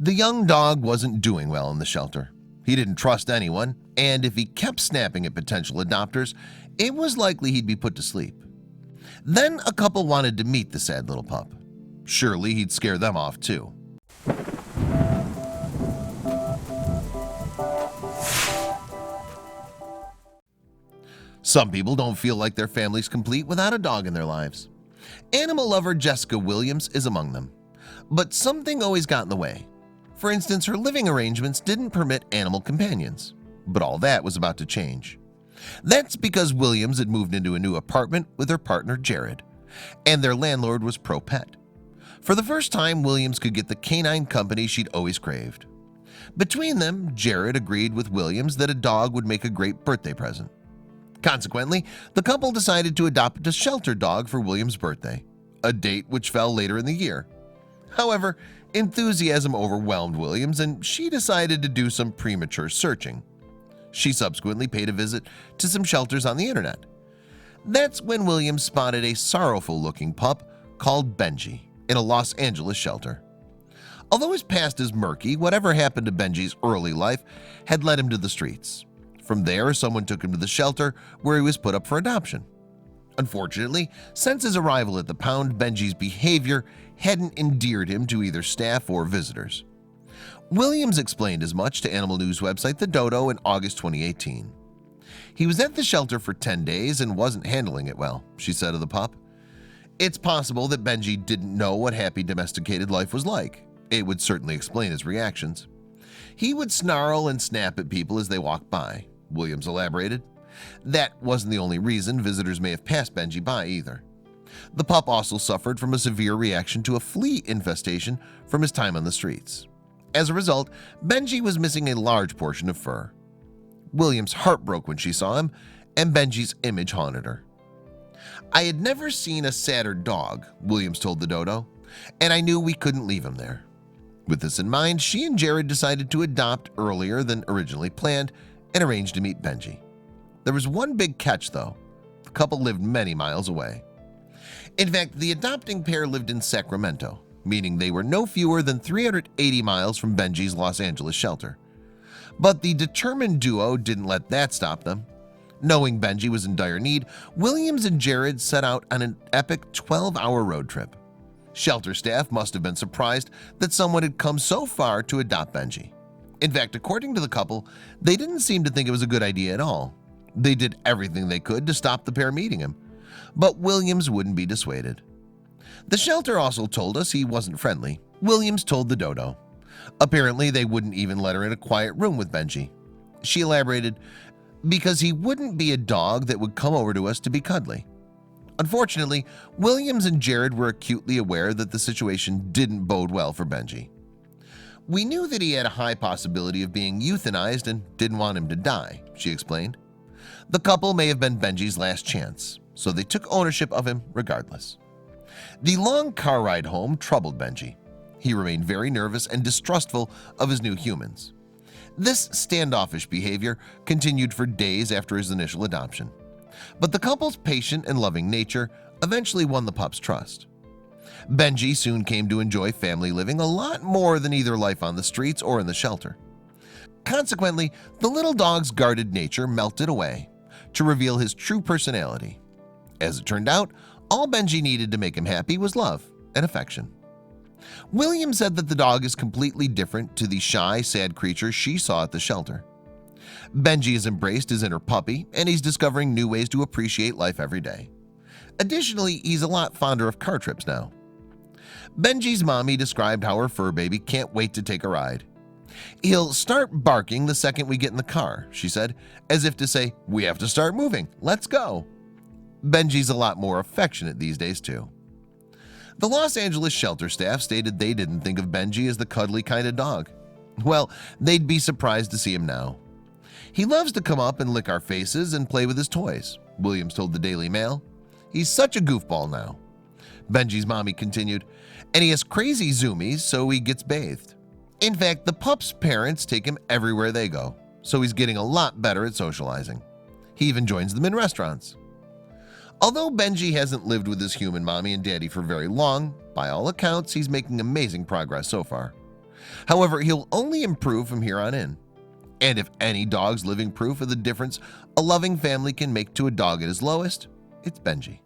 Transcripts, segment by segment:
The young dog wasn't doing well in the shelter. He didn't trust anyone, and if he kept snapping at potential adopters, it was likely he'd be put to sleep. Then a couple wanted to meet the sad little pup. Surely he'd scare them off too. Some people don't feel like their family's complete without a dog in their lives. Animal lover Jessica Williams is among them. But something always got in the way. For instance, her living arrangements didn't permit animal companions. But all that was about to change. That's because Williams had moved into a new apartment with her partner Jared, and their landlord was pro-pet. For the first time, Williams could get the canine company she'd always craved. Between them, Jared agreed with Williams that a dog would make a great birthday present. Consequently, the couple decided to adopt a shelter dog for Williams' birthday, a date which fell later in the year. However, enthusiasm overwhelmed Williams and she decided to do some premature searching. She subsequently paid a visit to some shelters on the internet. That's when Williams spotted a sorrowful-looking pup called Benji in a Los Angeles shelter. Although his past is murky, whatever happened to Benji's early life had led him to the streets. From there, someone took him to the shelter where he was put up for adoption. Unfortunately, since his arrival at the pound, Benji's behavior hadn't endeared him to either staff or visitors. Williams explained as much to animal news website The Dodo in August 2018. He was at the shelter for 10 days and wasn't handling it well, she said of the pup. It's possible that Benji didn't know what happy domesticated life was like. It would certainly explain his reactions. He would snarl and snap at people as they walked by, Williams elaborated. That wasn't the only reason visitors may have passed Benji by either. The pup also suffered from a severe reaction to a flea infestation from his time on the streets. As a result, Benji was missing a large portion of fur. Williams' heart broke when she saw him, and Benji's image haunted her. I had never seen a sadder dog, Williams told the Dodo, and I knew we couldn't leave him there. With this in mind, she and Jared decided to adopt earlier than originally planned and arranged to meet Benji. There was one big catch though. The couple lived many miles away. In fact, the adopting pair lived in Sacramento, meaning they were no fewer than 380 miles from Benji's Los Angeles shelter. But the determined duo didn't let that stop them. Knowing Benji was in dire need, Williams and Jared set out on an epic 12-hour road trip. Shelter staff must have been surprised that someone had come so far to adopt Benji. In fact, according to the couple, they didn't seem to think it was a good idea at all. They did everything they could to stop the pair meeting him, but Williams wouldn't be dissuaded. The shelter also told us he wasn't friendly, Williams told the Dodo. Apparently, they wouldn't even let her in a quiet room with Benji. She elaborated, because he wouldn't be a dog that would come over to us to be cuddly. Unfortunately, Williams and Jared were acutely aware that the situation didn't bode well for Benji. We knew that he had a high possibility of being euthanized and didn't want him to die, she explained. The couple may have been Benji's last chance, so they took ownership of him regardless. The long car ride home troubled Benji. He remained very nervous and distrustful of his new humans. This standoffish behavior continued for days after his initial adoption. But the couple's patient and loving nature eventually won the pup's trust. Benji soon came to enjoy family living a lot more than either life on the streets or in the shelter. Consequently, the little dog's guarded nature melted away to reveal his true personality. As it turned out, all Benji needed to make him happy was love and affection. William said that the dog is completely different to the shy, sad creature she saw at the shelter. Benji has embraced his inner puppy and he's discovering new ways to appreciate life every day. Additionally, he's a lot fonder of car trips now. Benji's mommy described how her fur baby can't wait to take a ride. He'll start barking the second we get in the car, she said, as if to say, we have to start moving, let's go. Benji's a lot more affectionate these days too. The Los Angeles shelter staff stated they didn't think of Benji as the cuddly kind of dog. Well, they'd be surprised to see him now. He loves to come up and lick our faces and play with his toys, Williams told the Daily Mail. He's such a goofball now. Benji's mommy continued, and he has crazy zoomies, so he gets bathed. In fact, the pup's parents take him everywhere they go, so he's getting a lot better at socializing. He even joins them in restaurants. Although Benji hasn't lived with his human mommy and daddy for very long, by all accounts, he's making amazing progress so far. However, he'll only improve from here on in. And if any dog's living proof of the difference a loving family can make to a dog at his lowest, it's Benji.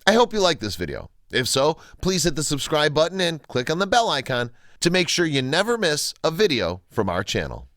I hope you liked this video. If so, please hit the subscribe button and click on the bell icon to make sure you never miss a video from our channel.